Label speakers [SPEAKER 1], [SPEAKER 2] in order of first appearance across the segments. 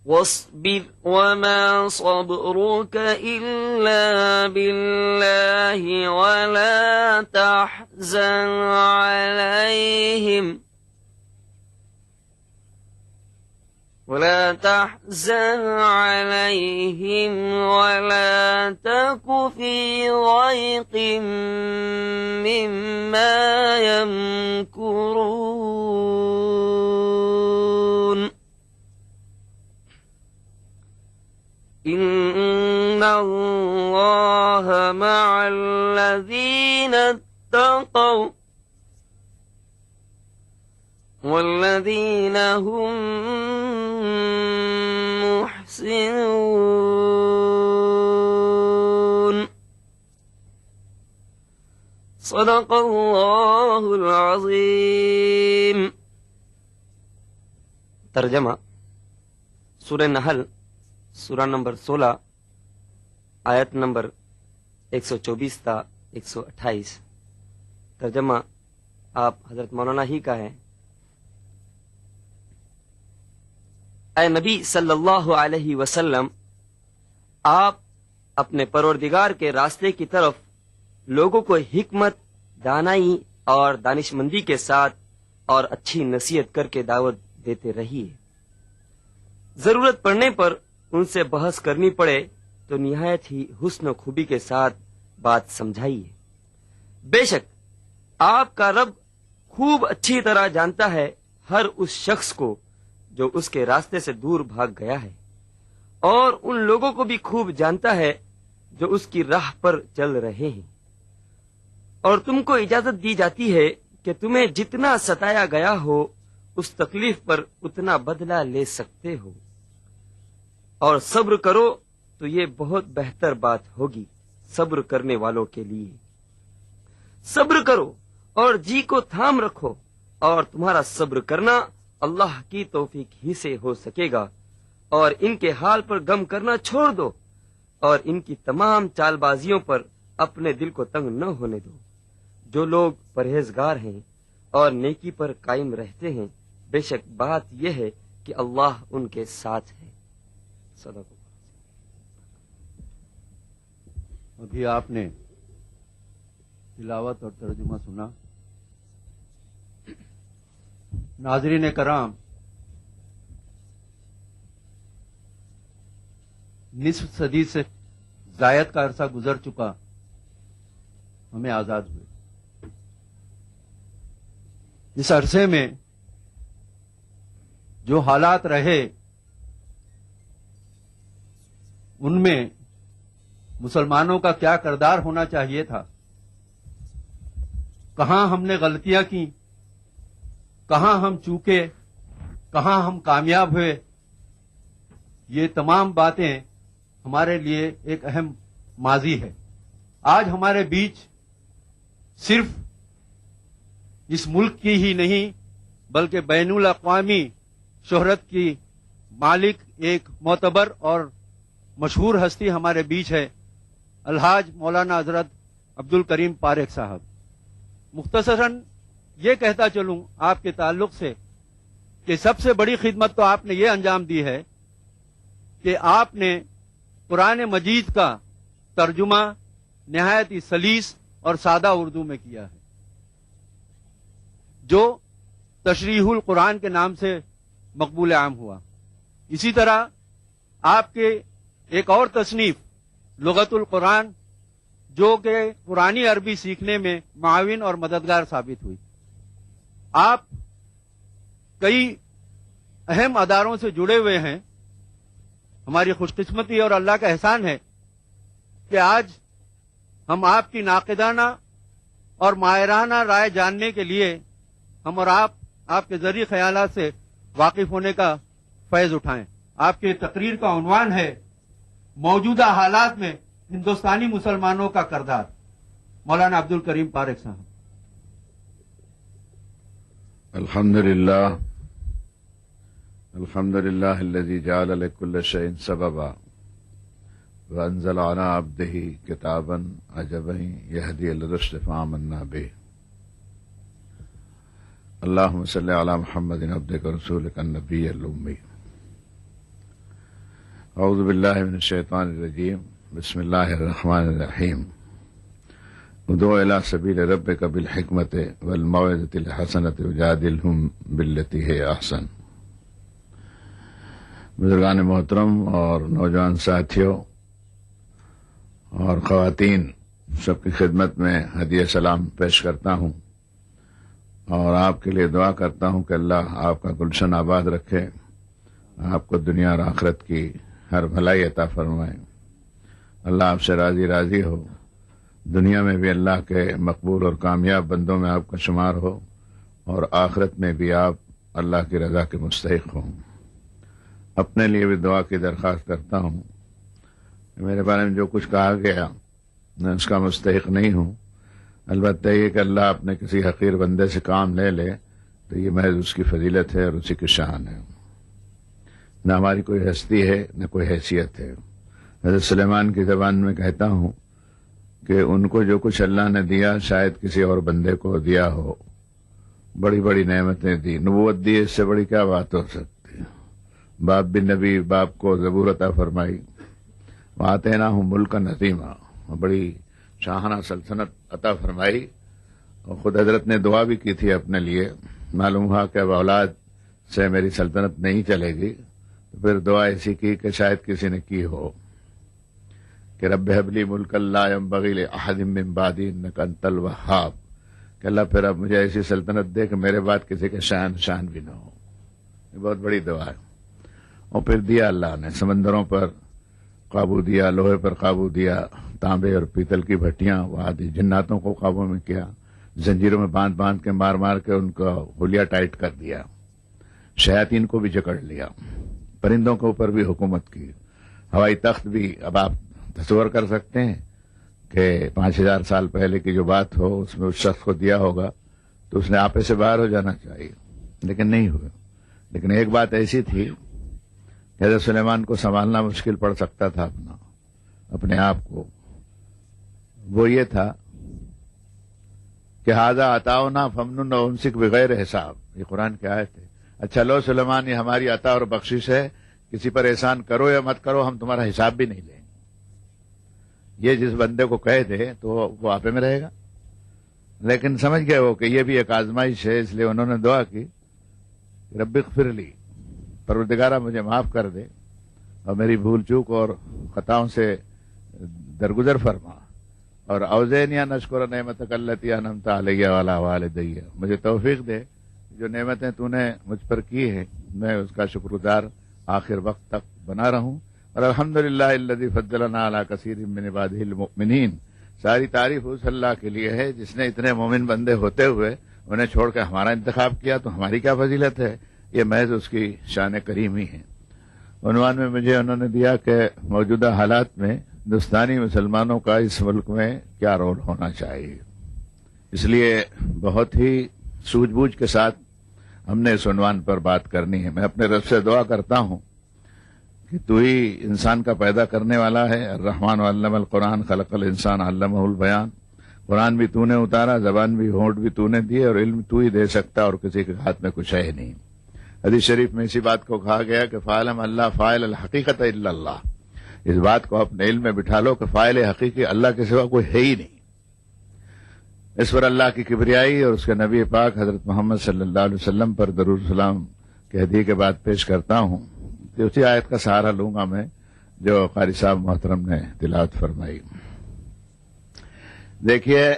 [SPEAKER 1] واصبر وما صبرك إلا بالله ولا تحزن عليهم ولا تك في ضيق مما يمكرون إن الله مع الذين اتقوا والذين هم محسنون صدق اللہ العظیم۔ ترجمہ: سورہ نحل سورہ نمبر 16 آیت نمبر 124 تا 128۔ ترجمہ آپ حضرت مولانا ہی کا ہے۔ اے نبی صلی اللہ علیہ وسلم، آپ اپنے پروردگار کے راستے کی طرف لوگوں کو حکمت، دانائی اور دانش مندی کے ساتھ اور اچھی نصیحت کر کے دعوت دیتے رہیے۔ ضرورت پڑنے پر ان سے بحث کرنی پڑے تو نہایت ہی حسن و خوبی کے ساتھ بات سمجھائیے۔ بے شک آپ کا رب خوب اچھی طرح جانتا ہے ہر اس شخص کو جو اس کے راستے سے دور بھاگ گیا ہے، اور ان لوگوں کو بھی خوب جانتا ہے جو اس کی راہ پر چل رہے ہیں۔ اور تم کو اجازت دی جاتی ہے کہ تمہیں جتنا ستایا گیا ہو اس تکلیف پر اتنا بدلہ لے سکتے ہو، اور صبر کرو تو یہ بہت بہتر بات ہوگی صبر کرنے والوں کے لیے۔ صبر کرو اور جی کو تھام رکھو، اور تمہارا صبر کرنا اللہ کی توفیق ہی سے ہو سکے گا، اور ان کے حال پر غم کرنا چھوڑ دو، اور ان کی تمام چال بازیوں پر اپنے دل کو تنگ نہ ہونے دو۔ جو لوگ پرہیزگار ہیں اور نیکی پر قائم رہتے ہیں، بے شک بات یہ ہے کہ اللہ ان کے ساتھ ہے۔ صدق۔
[SPEAKER 2] ابھی آپ نے تلاوت اور ترجمہ سنا۔ ناظرین کرام، نصف صدی سے زائد کا عرصہ گزر چکا، ہمیں آزاد ہوئے۔ اس عرصے میں جو حالات رہے ان میں مسلمانوں کا کیا کردار ہونا چاہیے تھا، کہاں ہم نے غلطیاں کی، کہاں ہم چوکے، کہاں ہم کامیاب ہوئے، یہ تمام باتیں ہمارے لیے ایک اہم ماضی ہے۔ آج ہمارے بیچ صرف اس ملک کی ہی نہیں بلکہ بین الاقوامی شہرت کی مالک ایک معتبر اور مشہور ہستی ہمارے بیچ ہے، الحاج مولانا حضرت عبد الکریم پاریکھ صاحب۔ مختصراً یہ کہتا چلوں آپ کے تعلق سے کہ سب سے بڑی خدمت تو آپ نے یہ انجام دی ہے کہ آپ نے قرآن مجید کا ترجمہ نہایت ہی سلیس اور سادہ اردو میں کیا ہے، جو تشریح القرآن کے نام سے مقبول عام ہوا۔ اسی طرح آپ کے ایک اور تصنیف لغت القرآن، جو کہ قرآنی عربی سیکھنے میں معاون اور مددگار ثابت ہوئی۔ آپ کئی اہم اداروں سے جڑے ہوئے ہیں۔ ہماری خوش قسمتی اور اللہ کا احسان ہے کہ آج ہم آپ کی ناقدانہ اور ماہرانہ رائے جاننے کے لیے ہم اور آپ کے ذریعے خیالات سے واقف ہونے کا فیض اٹھائیں۔ آپ کے تقریر کا عنوان ہے موجودہ حالات میں ہندوستانی مسلمانوں کا کردار۔ مولانا عبد الکریم پاریکھ صاحب۔
[SPEAKER 3] الحمد للہ الذی جعل لكل شيء سببا وأنزل على عبده كتابا عجبا يهدي للرشد فآمنا به اللهم صل على محمد عبدك ورسولك النبي الأمي أعوذ بالله من الشيطان الرجيم بسم الله الرحمن الرحيم ادعو إلى سبيل ربك بالحكمة والموعظة الحسنة وجادلهم بالتي هي أحسن. بزرگان محترم اور نوجوان ساتھیوں اور خواتین سب کی خدمت میں ہدیہ سلام پیش کرتا ہوں اور آپ کے لیے دعا کرتا ہوں کہ اللہ آپ کا گلشن آباد رکھے، آپ کو دنیا اور آخرت کی ہر بھلائی عطا فرمائے، اللہ آپ سے راضی راضی ہو، دنیا میں بھی اللہ کے مقبول اور کامیاب بندوں میں آپ کا شمار ہو اور آخرت میں بھی آپ اللہ کی رضا کے مستحق ہوں۔ اپنے لیے بھی دعا کی درخواست کرتا ہوں کہ میرے بارے میں جو کچھ کہا گیا میں اس کا مستحق نہیں ہوں، البتہ یہ کہ اللہ اپنے کسی حقیر بندے سے کام لے لے تو یہ محض اس کی فضیلت ہے اور اسی کی شان ہے، نہ ہماری کوئی ہستی ہے نہ کوئی حیثیت ہے۔ حضرت سلیمان کی زبان میں کہتا ہوں کہ ان کو جو کچھ اللہ نے دیا شاید کسی اور بندے کو دیا ہو، بڑی بڑی نعمتیں دی، نبوت دی، اس سے بڑی کیا بات ہو سکتی؟ باپ بھی نبی، باپ کو زبور عطا فرمائی، وآتیناہ ملکا عظیما، بڑی شاہانہ سلطنت عطا فرمائی، اور خود حضرت نے دعا بھی کی تھی اپنے لیے، معلوم ہوا کہ اب اولاد سے میری سلطنت نہیں چلے گی، تو پھر دعا ایسی کی کہ شاید کسی نے کی ہو کہ رب ہب لی ملکا لا ینبغی لأحد من بعدی انک انت الوہاب، کہ اللہ پھر اب مجھے ایسی سلطنت دے کہ میرے بعد کسی کے شان بھی نہ ہو۔ یہ بہت بڑی دعا ہے، اور پھر دیا اللہ نے، سمندروں پر قابو دیا، لوہے پر قابو دیا، تانبے اور پیتل کی بھٹیاں وادی جناتوں کو قابو میں کیا، زنجیروں میں باندھ باندھ کے مار مار کے ان کا حلیہ ٹائٹ کر دیا، شیاطین کو بھی جکڑ لیا، پرندوں کے اوپر بھی حکومت کی، ہوائی تخت بھی۔ اب آپ تصور کر سکتے ہیں کہ 5000 سال پہلے کی جو بات ہو اس میں اس شخص کو دیا ہوگا تو اس نے آپے سے باہر ہو جانا چاہیے، لیکن نہیں ہوئے۔ لیکن ایک بات ایسی تھی کہ حضرت سلیمان کو سنبھالنا مشکل پڑ سکتا تھا اپنے آپ کو، وہ یہ تھا کہ ھذا عطاؤنا فامنن وامسک بغیر حساب، یہ قرآن کی آیت ہے۔ اچھا لو سلیمان، یہ ہماری عطا اور بخشش ہے، کسی پر احسان کرو یا مت کرو، ہم تمہارا حساب بھی نہیں لیں گے۔ یہ جس بندے کو کہہ دے تو وہ آپے میں رہے گا، لیکن سمجھ گئے وہ کہ یہ بھی ایک آزمائش ہے، اس لیے انہوں نے دعا کی رب اغفر لی، پروردگارہ مجھے معاف کر دے اور میری بھول چوک اور خطاؤں سے درگزر فرما، اور اوزینی ان اشکر نعمتک التی انعمت علی وعلی والدی، مجھے توفیق دے جو نعمتیں تو نے مجھ پر کی ہیں میں اس کا شکر گزار آخر وقت تک بنا رہوں، اور الحمدللہ الذی فضلنا علی کثیر من عبادہ المؤمنین، ساری تعریف اس اللہ کے لیے ہے جس نے اتنے مومن بندے ہوتے ہوئے انہیں چھوڑ کے ہمارا انتخاب کیا، تو ہماری کیا فضیلت ہے؟ یہ محض اس کی شان کریم ہی ہے۔ عنوان میں مجھے انہوں نے دیا کہ موجودہ حالات میں ہندوستانی مسلمانوں کا اس ملک میں کیا رول ہونا چاہیے، اس لیے بہت ہی سوجھ بوجھ کے ساتھ ہم نے اس عنوان پر بات کرنی ہے۔ میں اپنے رب سے دعا کرتا ہوں کہ تو ہی انسان کا پیدا کرنے والا ہے، الرحمن علم القرآن خلق الانسان علمہ البیان، قرآن بھی تو نے اتارا، زبان بھی ہونٹ بھی تو نے دیے، اور علم تو ہی دے سکتا اور کسی کے ہاتھ میں کچھ ہے نہیں۔ حدیث شریف میں اسی بات کو کہا گیا کہ فاعلم اللہ فاعل الحقیقت الا اللہ، اس بات کو اپنے علم میں بٹھا لو کہ فاعل حقیقی اللہ کے سوا کوئی ہے ہی نہیں۔ اس پر اللہ کی کبریائی اور اس کے نبی پاک حضرت محمد صلی اللہ علیہ وسلم پر درود السلام کے ہدیے کے بعد پیش کرتا ہوں کہ اسی آیت کا سہارا لوں گا میں جو قاری صاحب محترم نے تلاوت فرمائی۔ دیکھیے،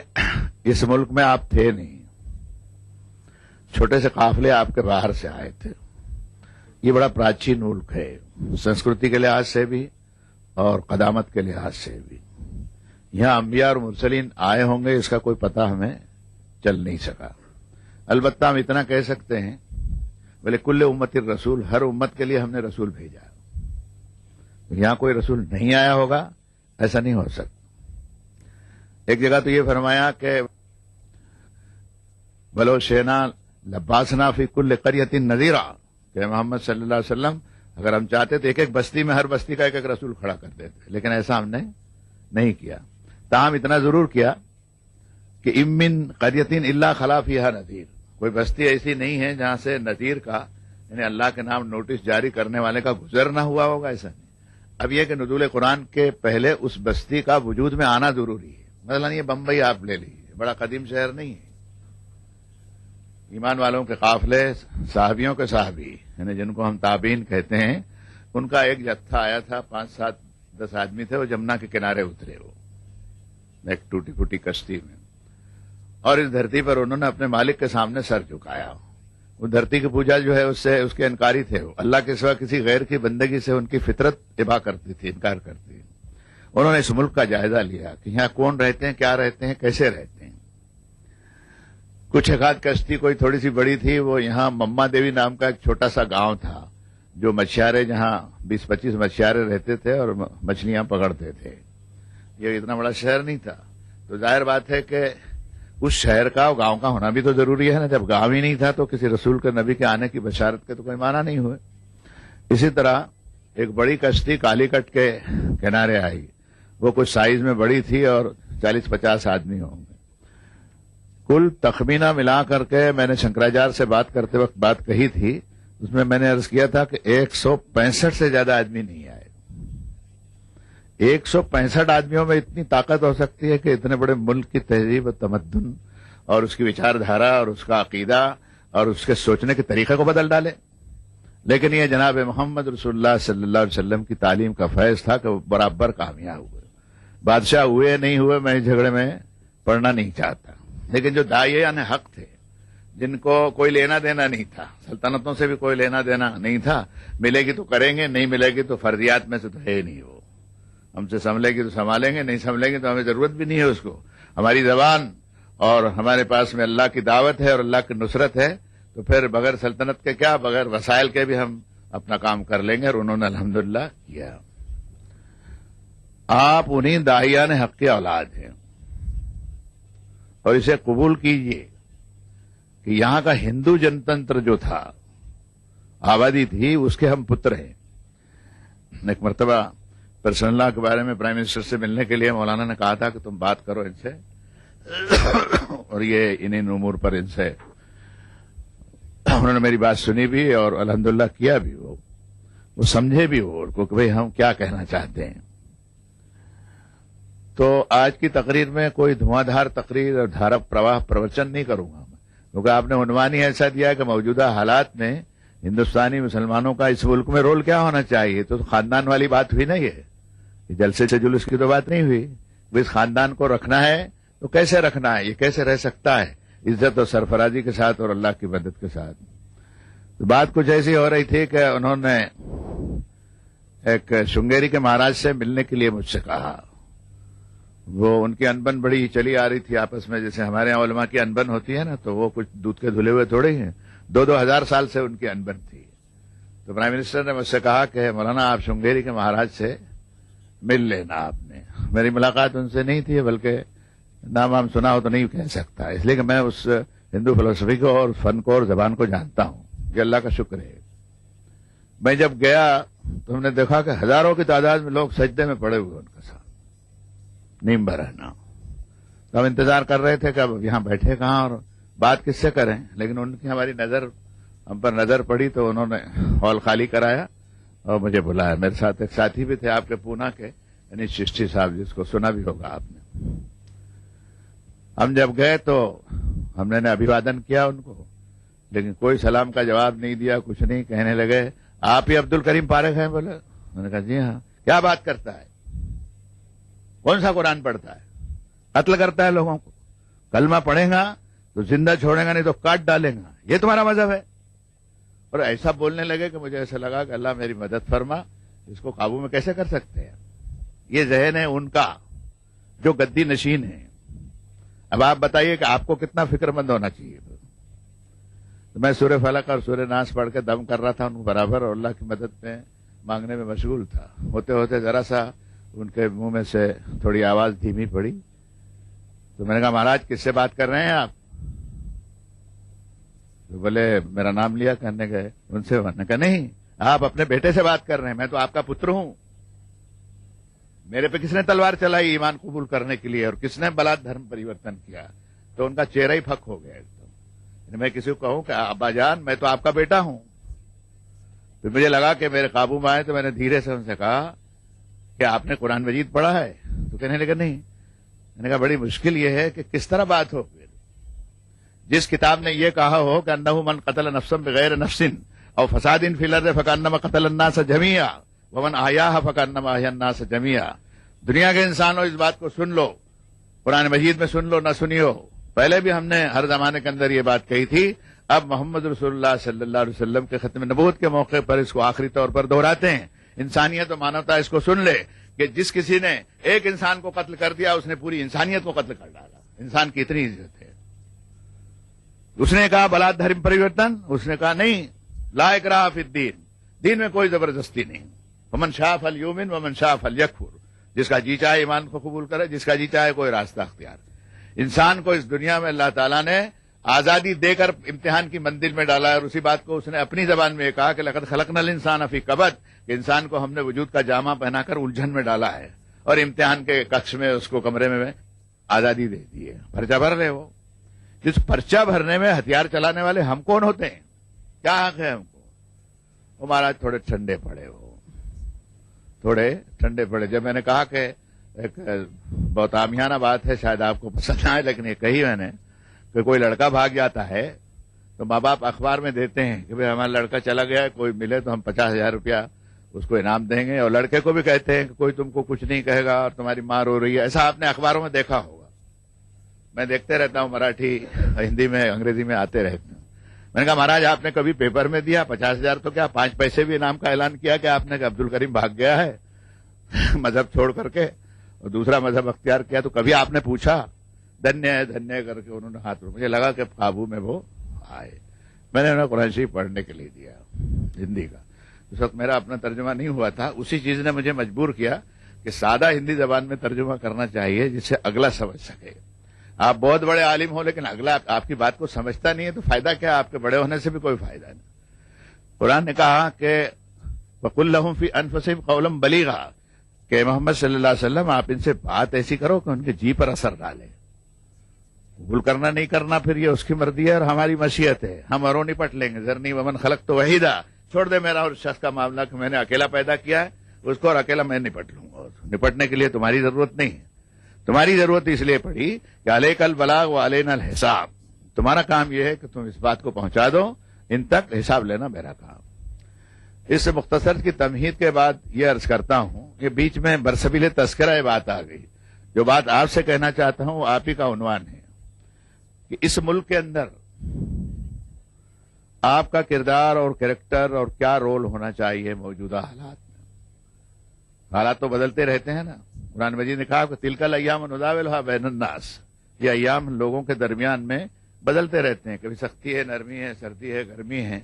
[SPEAKER 3] اس ملک میں آپ تھے نہیں، چھوٹے سے قافلے آپ کے باہر سے آئے تھے۔ یہ بڑا پراچین ملک ہے، سنسکرتی کے لحاظ سے بھی اور قدامت کے لحاظ سے بھی۔ یہاں انبیاء اور مرسلین آئے ہوں گے اس کا کوئی پتہ ہمیں چل نہیں سکا۔ البتہ ہم اتنا کہہ سکتے ہیں بولے کل امت الرسول، ہر امت کے لیے ہم نے رسول بھیجا، یہاں کوئی رسول نہیں آیا ہوگا ایسا نہیں ہو سکتا۔ ایک جگہ تو یہ فرمایا کہ بلو شینا لباسنا فی کل قریۃ نذیرا، کہ محمد صلی اللہ علیہ وسلم اگر ہم چاہتے تو ایک ایک بستی میں ہر بستی کا ایک ایک رسول کھڑا کر دیتے، لیکن ایسا ہم نے نہیں کیا. تاہم اتنا ضرور کیا کہ ام من قریۃ الا خلا فیہا نذیر، کوئی بستی ایسی نہیں ہے جہاں سے نذیر کا یعنی اللہ کے نام نوٹس جاری کرنے والے کا گزر نہ ہوا ہوگا. ایسا نہیں. اب یہ کہ نزول قرآن کے پہلے اس بستی کا وجود میں آنا ضروری ہے. مثلا یہ بمبئی آپ لے لیجیے، بڑا قدیم شہر نہیں ہے. ایمان والوں کے قافلے، صحابیوں کے صحابی یعنی جن کو ہم تابعین کہتے ہیں، ان کا ایک جتھا آیا تھا، 5 7 10 آدمی تھے. وہ جمنا کے کنارے اترے، وہ ایک ٹوٹی پھوٹی کشتی میں، اور اس دھرتی پر انہوں نے اپنے مالک کے سامنے سر جھکایا. وہ دھرتی کی پوجا جو ہے اس کے انکاری تھے. وہ اللہ کے سوا کسی غیر کی بندگی سے ان کی فطرت ابا کرتی تھی، انکار کرتی تھی. انہوں نے اس ملک کا جائزہ لیا کہ یہاں کون رہتے ہیں، کیا رہتے ہیں، کیسے رہتے ہیں. کچھ ایک آدھ کشتی کوئی تھوڑی سی بڑی تھی. وہ یہاں مما دیوی نام کا ایک چھوٹا سا گاؤں تھا، جو مچھیارے جہاں 20 25 مچھیارے رہتے تھے اور مچھلیاں پکڑتے تھے. یہ اتنا بڑا شہر نہیں تھا. تو ظاہر بات ہے کہ اس شہر کا اور گاؤں کا ہونا بھی تو ضروری ہے نا. جب گاؤں ہی نہیں تھا تو کسی رسول کے نبی کے آنے کی بشارت کے تو کوئی معنی نہیں ہوئے. اسی طرح ایک بڑی کشتی کالی کٹ کے کنارے آئی. وہ کچھ سائز میں بڑی تھی اور 40 50 آدمی ہوں گے. کل تخمینہ ملا کر کے میں نے شنکراچار سے بات کرتے وقت بات کہی تھی، اس میں نے عرض کیا تھا کہ 165 سے زیادہ آدمی نہیں آئے. 165 آدمیوں میں اتنی طاقت ہو سکتی ہے کہ اتنے بڑے ملک کی تہذیب و تمدن اور اس کی وچار دھارا اور اس کا عقیدہ اور اس کے سوچنے کے طریقے کو بدل ڈالے. لیکن یہ جناب محمد رسول اللہ صلی اللہ علیہ وسلم کی تعلیم کا فیض تھا کہ وہ برابر کامیاب ہوئے. بادشاہ ہوئے نہیں ہوئے میں اس جھگڑے میں پڑنا نہیں چاہتا، لیکن جو داعیان حق تھے، جن کو کوئی لینا دینا نہیں تھا، سلطنتوں سے بھی کوئی لینا دینا نہیں تھا، ملے گی تو کریں گے، نہیں ملے گی تو فرضیات میں سے تو ہے نہیں. وہ ہم سے سنبھلے گی تو سنبھالیں گے، نہیں سنبھلیں گے تو ہمیں ضرورت بھی نہیں ہے اس کو. ہماری زبان اور ہمارے پاس میں اللہ کی دعوت ہے اور اللہ کی نصرت ہے، تو پھر بغیر سلطنت کے کیا، بغیر وسائل کے بھی ہم اپنا کام کر لیں گے. اور انہوں نے الحمدللہ کیا. آپ انہی داعیان حق کی اولاد ہیں اور اسے قبول کیجئے کہ یہاں کا ہندو جنتنتر جو تھا، آبادی تھی، اس کے ہم پتر ہیں. ایک مرتبہ پرسنل لا کے بارے میں پرائم منسٹر سے ملنے کے لیے مولانا نے کہا تھا کہ تم بات کرو ان سے اور یہ انہیں امور پر ان سے. انہوں نے میری بات سنی بھی اور الحمدللہ کیا بھی. وہ سمجھے بھی وہ کہ بھئی ہم کیا کہنا چاہتے ہیں. تو آج کی تقریر میں کوئی دھواں دھار تقریر اور دھارا پرواہ پروچن نہیں کروں گا، کیونکہ آپ نے عنوان ہی ایسا دیا کہ موجودہ حالات میں ہندوستانی مسلمانوں کا اس ملک میں رول کیا ہونا چاہیے. تو خاندان والی بات ہوئی نہیں ہے، جلسے سے جلوس کی تو بات نہیں ہوئی. اس خاندان کو رکھنا ہے تو کیسے رکھنا ہے، یہ کیسے رہ سکتا ہے عزت اور سرفرازی کے ساتھ اور اللہ کی مدد کے ساتھ. تو بات کچھ ایسی ہو رہی تھی کہ انہوں نے ایک شنگیری کے مہاراج سے ملنے کے لیے مجھ سے کہا. وہ ان کی انبن بڑی چلی آ رہی تھی آپس میں، جیسے ہمارے یہاں علماء کی انبن ہوتی ہے نا، تو وہ کچھ دودھ کے دھلے ہوئے تھوڑے ہی ہیں. 2-2 ہزار سال سے ان کی انبن تھی. تو پرائم منسٹر نے مجھ سے کہا کہ مولانا آپ شنگیری کے مہاراج سے مل لینا. آپ نے میری ملاقات ان سے نہیں تھی، بلکہ نام وام سنا ہو تو نہیں کہہ سکتا، اس لیے کہ میں اس ہندو فلسفی کو اور فن کو اور زبان کو جانتا ہوں. یہ اللہ کا شکر ہے. میں جب گیا تو ہم نے دیکھا کہ ہزاروں کی تعداد میں لوگ سجدے میں پڑے ہوئے ان کے ساتھ نیم برہنا. تو ہم انتظار کر رہے تھے کہ اب یہاں بیٹھے کہاں اور بات کس سے کریں، لیکن ان کی ہماری نظر ہم پر نظر پڑی تو انہوں نے ہال خالی کرایا اور مجھے بلایا. میرے ساتھ ایک ساتھی بھی تھے آپ کے پونا کے، یعنی چشتی صاحب، جس کو سنا بھی ہوگا آپ نے. ہم جب گئے تو ہم نے ابھیوادن کیا ان کو، لیکن کوئی سلام کا جواب نہیں دیا، کچھ نہیں. کہنے لگے آپ ہی عبد الکریم پارک ہیں؟ بولے. میں نے کہا جی ہاں. کیا بات کرتا ہے، کون سا قرآن پڑھتا ہے، قتل کرتا ہے لوگوں کو، کلمہ پڑھے گا تو زندہ چھوڑے گا نہیں تو کاٹ ڈالے گا، یہ تمہارا مذہب ہے. اور ایسا بولنے لگے کہ مجھے ایسا لگا کہ اللہ میری مدد فرما، اس کو قابو میں کیسے کر سکتے ہیں. یہ ذہن ہے ان کا جو گدی نشین ہے. اب آپ بتائیے کہ آپ کو کتنا فکر مند ہونا چاہیے. تو میں سورہ فلق اور سورہ ناس پڑھ کے دم کر رہا تھا ان کو برابر، اور اللہ کی مدد میں مانگنے میں مشغول تھا. ہوتے ہوتے ذرا سا ان کے منہ میں سے تھوڑی آواز دھیمی پڑی. تو میں نے کہا مہاراج کس سے بات کر رہے ہیں آپ؟ تو بولے میرا نام لیا، کہنے گئے ان سے. میں نے کہا نہیں، آپ اپنے بیٹے سے بات کر رہے ہیں، میں تو آپ کا پتر ہوں. میرے پہ کس نے تلوار چلائی ایمان قبول کرنے کے لیے، اور کس نے بلاد دھرم پریورتن کیا؟ تو ان کا چہرہ ہی پھک ہو گیا ایک دم. میں کسی کو کہوں کہ ابا جان میں تو آپ کا بیٹا ہوں، پھر مجھے لگا کہ میرے قابو میں آئے، تو میں نے دھیرے سے ان سے کہا کہ آپ نے قرآن مجید پڑھا ہے؟ تو کہنے لگا نہیں. میں نے کہا بڑی مشکل یہ ہے کہ کس طرح بات ہو. جس کتاب نے یہ کہا ہو کہ انہ من قتل نفسا بغیر نفس او فساد فی الارض فکانما قتل الناس جميعا ومن احیاها فکانما احیا الناس جميعا. دنیا کے انسانوں اس بات کو سن لو، قرآن مجید میں سن لو نہ سنیو. پہلے بھی ہم نے ہر زمانے کے اندر یہ بات کہی تھی، اب محمد رسول اللہ صلی اللہ علیہ وسلم کے ختم نبوت کے موقع پر اس کو آخری طور پر دہراتے ہیں. انسانیت و مانوتا اس کو سن لے کہ جس کسی نے ایک انسان کو قتل کر دیا، اس نے پوری انسانیت کو قتل کر ڈالا. انسان کی اتنی عزت ہے. اس نے کہا بلاد دھرم پریورتن، اس نے کہا نہیں، لا اکراہ فی الدین، دین میں کوئی زبردستی نہیں. ومن شاء فلیؤمن ومن شاء فلیکفر، جس کا جی چاہے ایمان کو قبول کرے، جس کا جی چاہے کوئی راستہ اختیار. انسان کو اس دنیا میں اللہ تعالیٰ نے آزادی دے کر امتحان کی مندل میں ڈالا ہے، اور اسی بات کو اس نے اپنی زبان میں کہا کہ لقد خلقنا الانسان فی کبد، کہ انسان کو ہم نے وجود کا جامہ پہنا کر الجھن میں ڈالا ہے، اور امتحان کے ککش میں اس کو کمرے میں آزادی دے دی ہے. پرچہ بھر لے. وہ جس پرچہ بھرنے میں ہتھیار چلانے والے ہم کون ہوتے ہیں؟ کیا حق ہے ہم کو؟ وہ مہاراج تھوڑے ٹھنڈے پڑے، وہ تھوڑے ٹھنڈے پڑے. جب میں نے کہا کہ ایک بہت عامیانہ بات ہے، شاید آپ کو پسند آئے، لیکن یہ کہی میں نے کہ کوئی لڑکا بھاگ جاتا ہے تو ماں باپ اخبار میں دیتے ہیں کہ بھئی ہمارا لڑکا چلا گیا ہے، کوئی ملے تو ہم 50,000 روپیہ اس کو انعام دیں گے، اور لڑکے کو بھی کہتے ہیں کہ کوئی تم کو کچھ نہیں کہے گا اور تمہاری ماں رو رہی ہے. ایسا آپ نے اخباروں میں دیکھا ہوگا. میں دیکھتے رہتا ہوں، مراٹھی ہندی میں انگریزی میں آتے رہتے ہیں. میں نے کہا مہاراج آپ نے کبھی پیپر میں دیا 50,000 تو کیا 5 پیسے بھی انعام کا اعلان کیا کہ آپ نے کہ عبد الکریم بھاگ گیا ہے مذہب چھوڑ کر کے اور دوسرا مذہب اختیار کیا، تو کبھی آپ نے پوچھا؟ دھنیہ ہے دھنیہ کر کے انہوں نے ہاتھ رو. مجھے لگا کہ قابو میں وہ آئے. میں نے انہیں قرآن شریف پڑھنے کے لیے دیا ہندی کا. اس وقت میرا اپنا ترجمہ نہیں ہوا تھا. اسی چیز نے مجھے مجبور کیا کہ سادہ ہندی زبان میں ترجمہ کرنا چاہیے جس سے اگلا سمجھ سکے. آپ بہت بڑے عالم ہو لیکن اگلا آپ کی بات کو سمجھتا نہیں ہے تو فائدہ کیا؟ آپ کے بڑے ہونے سے بھی کوئی فائدہ نہیں. قرآن نے کہا کہ وَقُلْ لَهُمْ فِي أَنفُسِهِمْ قَوْلًا بَلِيغًا، کہ محمد صلی اللہ علیہ وسلم آپ ان سے بات ایسی کرو کہ ان کے جی پر اثر ڈالے. قبول کرنا نہیں کرنا پھر یہ اس کی مرضی ہے اور ہماری مشیت ہے. ہم اور نپٹ لیں گے. ذرنی ومن خلقت وحیدا، چھوڑ دے میرا اور شخص کا معاملہ کہ میں نے اکیلا پیدا کیا ہے اس کو، اور اکیلا میں نپٹ لوں گا. نپٹنے کے لیے تمہاری ضرورت نہیں ہے. تمہاری ضرورت اس لیے پڑی کہ علیک البلاغ وعلینا الحساب. تمہارا کام یہ ہے کہ تم اس بات کو پہنچا دو، ان تک حساب لینا میرا کام. اس سے مختصر کی تمہید کے بعد یہ عرض کرتا ہوں، یہ بیچ میں برسبیل تذکرہ یہ بات آ گئی. جو بات آپ سے کہنا چاہتا ہوں وہ آپ ہی کا عنوان ہے کہ اس ملک کے اندر آپ کا کردار اور کریکٹر اور کیا رول ہونا چاہیے موجودہ حالات میں. حالات تو بدلتے رہتے ہیں نا. قرآن مجید نے کہا کہ تلک الایام نداولها بین الناس، یہ ایام لوگوں کے درمیان میں بدلتے رہتے ہیں. کبھی سختی ہے، نرمی ہے، سردی ہے، گرمی ہے،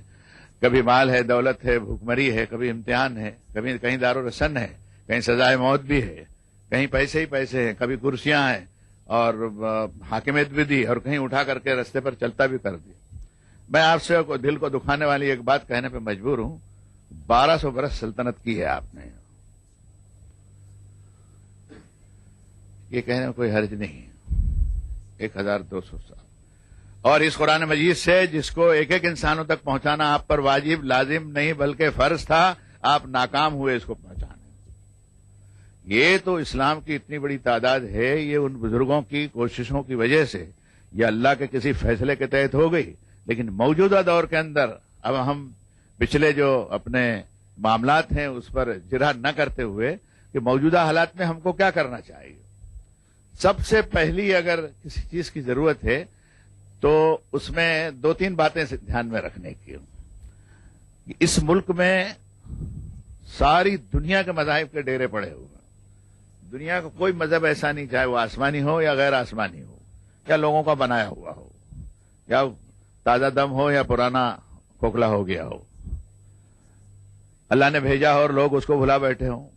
[SPEAKER 3] کبھی مال ہے، دولت ہے، بھوکمری ہے، کبھی امتحان ہے، کبھی کہیں دار و رسن ہے، کہیں سزائے موت بھی ہے، کہیں پیسے ہی پیسے ہیں، کبھی کرسیاں ہیں اور حاکمیت بھی دی، اور کہیں اٹھا کر کے رستے پر چلتا بھی کر دیا. میں آپ سے دل کو دکھانے والی ایک بات کہنے پہ مجبور ہوں. 1200 برس سلطنت کی ہے آپ نے. یہ کہنے میں کوئی حرج نہیں. 1200 سال. اور اس قرآن مجید سے جس کو ایک ایک انسانوں تک پہنچانا آپ پر واجب لازم نہیں بلکہ فرض تھا، آپ ناکام ہوئے اس کو پہنچانے. یہ تو اسلام کی اتنی بڑی تعداد ہے، یہ ان بزرگوں کی کوششوں کی وجہ سے یہ اللہ کے کسی فیصلے کے تحت ہو گئی. لیکن موجودہ دور کے اندر اب ہم پچھلے جو اپنے معاملات ہیں اس پر جرح نہ کرتے ہوئے کہ موجودہ حالات میں ہم کو کیا کرنا چاہیے. سب سے پہلی اگر کسی چیز کی ضرورت ہے تو اس میں 2-3 باتیں دھیان میں رکھنے کی. اس ملک میں ساری دنیا کے مذاہب کے ڈیرے پڑے ہوئے. دنیا کا کوئی مذہب ایسا نہیں، چاہے وہ آسمانی ہو یا غیر آسمانی ہو، یا لوگوں کا بنایا ہوا ہو، یا تازہ دم ہو یا پرانا کھوکھلا ہو گیا ہو. اللہ نے بھیجا ہو اور لوگ اس کو بھلا بیٹھے ہوں.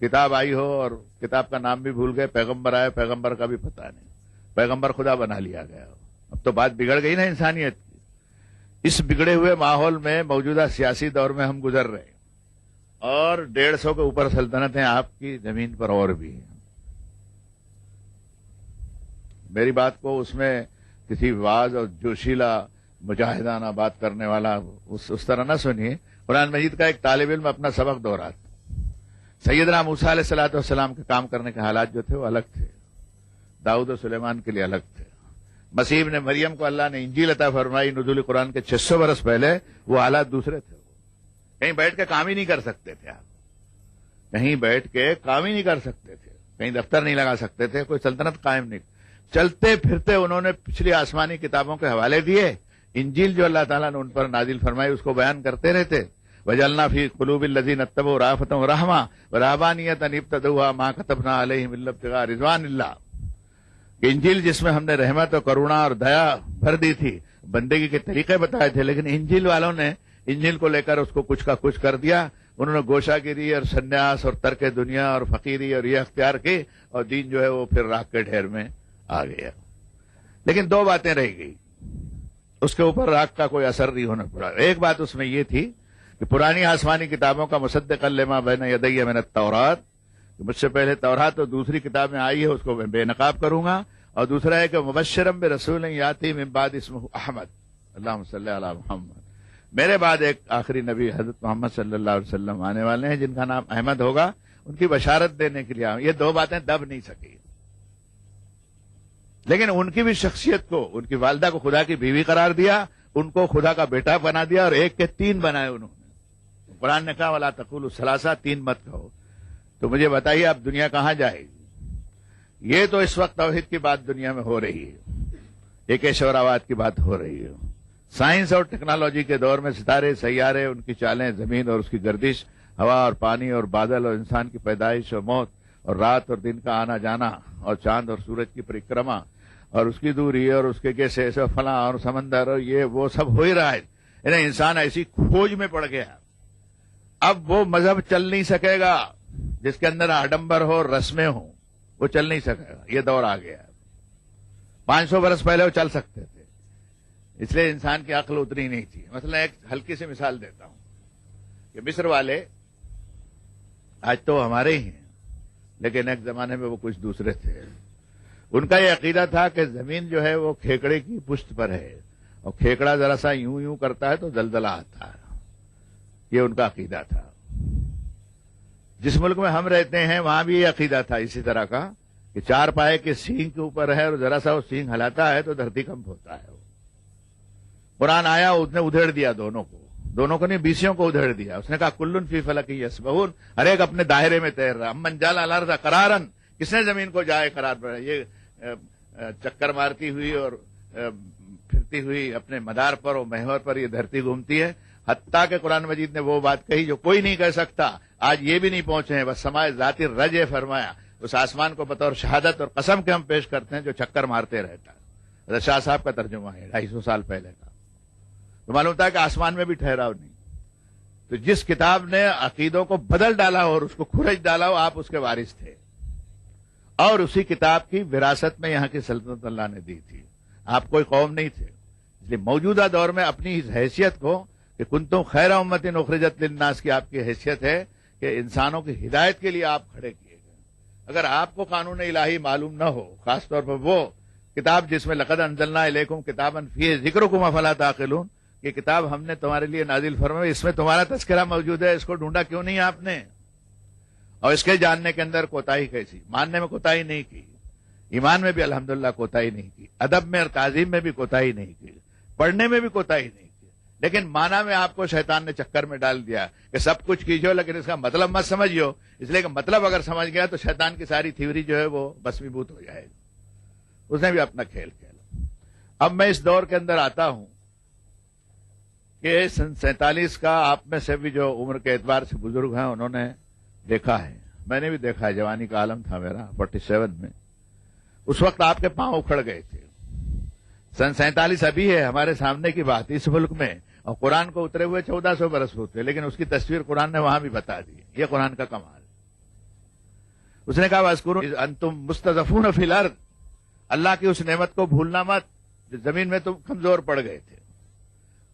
[SPEAKER 3] کتاب آئی ہو اور کتاب کا نام بھی بھول گئے. پیغمبر آئے، پیغمبر کا بھی پتہ نہیں. پیغمبر خدا بنا لیا گیا ہو. اب تو بات بگڑ گئی نا انسانیت کی. اس بگڑے ہوئے ماحول میں موجودہ سیاسی دور میں ہم گزر رہے ہیں، اور 150 کے اوپر سلطنتیں آپ کی زمین پر اور بھی ہیں۔ میری بات کو اس میں کسی واز اور جوشیلا مجاہدانہ بات کرنے والا اس طرح نہ سنیے۔ قرآن مجید کا ایک طالب علم اپنا سبق دہراتا، سیدنا موسیٰ علیہ الصلوۃ والسلام کے کام کرنے کے حالات جو تھے وہ الگ تھے، داؤد و سلیمان کے لیے الگ تھے۔ مسیح ابن مریم کو اللہ نے انجیل عطا فرمائی نزول قرآن کے 600 برس پہلے، وہ حالات دوسرے تھے۔ کہیں بیٹھ کے کام ہی نہیں کر سکتے تھے آپ، کہیں بیٹھ کے کام ہی نہیں کر سکتے تھے، کہیں دفتر نہیں لگا سکتے تھے، کوئی سلطنت قائم نہیں۔ چلتے پھرتے انہوں نے پچھلی آسمانی کتابوں کے حوالے دیے، انجیل جو اللہ تعالیٰ نے ان پر نازل فرمائی اس کو بیان کرتے رہتے۔ وجعلنا فی قلوب الذین اتبعوا رأفۃ ورحمۃ ورہبانیۃ ابتدعوها ما كتبنا علیہم الا ابتغاء رضوان اللہ، کہ انجیل جس میں ہم نے رحمت اور کرونا اور دیا بھر دی تھی، بندگی کے طریقے بتائے تھے، لیکن انجیل والوں نے انجیل کو لے کر اس کو کچھ کا کچھ کر دیا۔ انہوں نے گوشہ گیری اور سنیاس اور ترک دنیا اور فقیری اور یہ اختیار کی، اور دین جو ہے وہ پھر راکھ کے ڈھیر میں آ گیا۔ لیکن دو باتیں رہ گئی، اس کے اوپر راکھ کا کوئی اثر نہیں ہونا پڑا۔ ایک بات اس میں یہ تھی کہ پرانی آسمانی کتابوں کا مصدقا لما بین یدی من التورات، کہ مجھ سے پہلے تورات تو دوسری کتاب میں آئی ہے اس کو میں بے نقاب کروں گا، اور دوسرا ہے کہ مبشرم برسول یاتی من بعد اسمہ احمد، اللہم صلی علی محمد، میرے بعد ایک آخری نبی حضرت محمد صلی اللہ علیہ وسلم آنے والے ہیں جن کا نام احمد ہوگا، ان کی بشارت دینے کے لیے آؤں۔ یہ دو باتیں دب نہیں سکی، لیکن ان کی بھی شخصیت کو، ان کی والدہ کو خدا کی بیوی قرار دیا، ان کو خدا کا بیٹا بنا دیا، اور ایک کے تین بنائے انہوں نے۔ قرآن نے کہا وَلَا تَقُولُوا ثَلَاثَةً، تین مت کہو۔ تو مجھے بتائیے اب دنیا کہاں جائے گی؟ یہ تو اس وقت توحید کی بات دنیا میں ہو رہی ہے، ایکیشورآباد کی بات ہو رہی ہے۔ سائنس اور ٹیکنالوجی کے دور میں ستارے، سیارے، ان کی چالیں، زمین اور اس کی گردش، ہوا اور پانی اور بادل اور انسان کی پیدائش اور موت، اور رات اور دن کا آنا جانا، اور چاند اور سورج کی پریکرما، اور اس کی دوری اور اس کے کیسے ایسے فلاں اور سمندر، اور یہ وہ سب ہو ہی رہا ہے۔ یعنی انسان ایسی کھوج میں پڑ گیا، اب وہ مذہب چل نہیں سکے گا جس کے اندر آڈمبر ہو، رسمیں ہوں، وہ چل نہیں سکے گا۔ یہ دور آ گیا ہے۔ 500 برس پہلے وہ چل سکتے تھے، اس لیے انسان کی عقل اتنی نہیں تھی۔ مثلا ایک ہلکی سی مثال دیتا ہوں کہ مصر والے آج تو ہمارے ہی ہیں، لیکن ایک زمانے میں وہ کچھ دوسرے تھے۔ ان کا یہ عقیدہ تھا کہ زمین جو ہے وہ کھیکڑے کی پشت پر ہے، اور کھیکڑا ذرا سا یوں یوں کرتا ہے تو زلزلہ آتا ہے، یہ ان کا عقیدہ تھا۔ جس ملک میں ہم رہتے ہیں وہاں بھی یہ عقیدہ تھا اسی طرح کا، کہ چار پائے کے سینگ کے اوپر ہے، اور ذرا سا وہ سینگ ہلاتا ہے تو دھرتی کمپ ہوتا ہے۔ قرآن آیا، اس نے ادھیڑ دیا دونوں کو نہیں، بیسیوں کو ادھیڑ دیا۔ اس نے کہا کلن فی فلک یسبحون، ہر ایک اپنے دائرے میں تیر رہا۔ امن جعل الارض قرارا، کس نے زمین کو جائے قرار بنا؟ یہ چکر مارتی ہوئی اور پھرتی ہوئی اپنے مدار پر اور محور پر یہ دھرتی گھومتی ہے۔ حتیٰ کہ قرآن مجید نے وہ بات کہی جو کوئی نہیں کہہ سکتا، آج یہ بھی نہیں پہنچے ہیں، بس سمائے ذاتی رج فرمایا، اس آسمان کو بطور شہادت اور قسم کے ہم پیش کرتے ہیں جو چکر مارتے رہتا ہے۔ حضرت شاہ صاحب کا ترجمہ ہے 250 سال پہلے کا، تو معلوم تھا کہ آسمان میں بھی ٹھہراؤ نہیں۔ تو جس کتاب نے عقیدوں کو بدل ڈالا اور اس کو کھرچ ڈالا، وہ آپ اس کے وارث تھے، اور اسی کتاب کی وراثت میں یہاں کی سلطنت اللہ نے دی تھی، آپ کوئی قوم نہیں تھے۔ اس لیے موجودہ دور میں اپنی اس حیثیت کو کہ کنتم خیر امت اخرجت للناس کی آپ کی حیثیت ہے کہ انسانوں کی ہدایت کے لیے آپ کھڑے کیے گئے۔ اگر آپ کو قانون الہی معلوم نہ ہو، خاص طور پر وہ کتاب جس میں لقد انزلنا الیکم کتابا فیہ ذکرکم افلا تعقلون، یہ کتاب ہم نے تمہارے لیے نازل فرمائی، اس میں تمہارا تذکرہ موجود ہے، اس کو ڈھونڈا کیوں نہیں آپ نے؟ اور اس کے جاننے کے اندر کوتاہی کیسی؟ ماننے میں کوتاہی نہیں کی، ایمان میں بھی الحمدللہ کوتاہی نہیں کی، ادب میں اور تعظیم میں بھی کوتاہی نہیں کی، پڑھنے میں بھی کوتاہی نہیں کی، لیکن مانا میں آپ کو شیطان نے چکر میں ڈال دیا کہ سب کچھ کیجو لیکن اس کا مطلب مت سمجھو، اس لیے کہ مطلب اگر سمجھ گیا تو شیطان کی ساری تھیوری جو ہے وہ بسمیبوت ہو جائے گی۔ اس نے بھی اپنا کھیل کھیلا۔ اب میں اس دور کے اندر آتا ہوں کہ سن 47 کا آپ میں سے بھی جو عمر کے اعتبار سے بزرگ ہیں انہوں نے دیکھا ہے، میں نے بھی دیکھا ہے، جوانی کا عالم تھا میرا 47 میں، اس وقت آپ کے پاؤں اکھڑ گئے تھے۔ سن 47 ابھی ہے ہمارے سامنے کی بات اس ملک میں، اور قرآن کو اترے ہوئے 1400 برس ہوتے، لیکن اس کی تصویر قرآن نے وہاں بھی بتا دی۔ یہ قرآن کا کمال۔ اس نے کہا وَاذْكُرُوا إِذْ أَنْتُمْ مُسْتَضْعَفُونَ فِي الْأَرْضِ، اللہ کی اس نعمت کو بھولنا مت، زمین میں تم کمزور پڑ گئے تھے،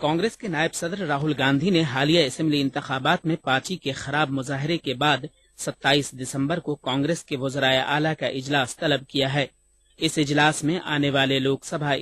[SPEAKER 4] کانگریس کے نائب صدر راہل گاندھی نے حالیہ اسمبلی انتخابات میں پارٹی کے خراب مظاہرے کے بعد 27 دسمبر کو کانگریس کے وزرائے اعلیٰ کا اجلاس طلب کیا ہے۔ اس اجلاس میں آنے والے لوک سبھا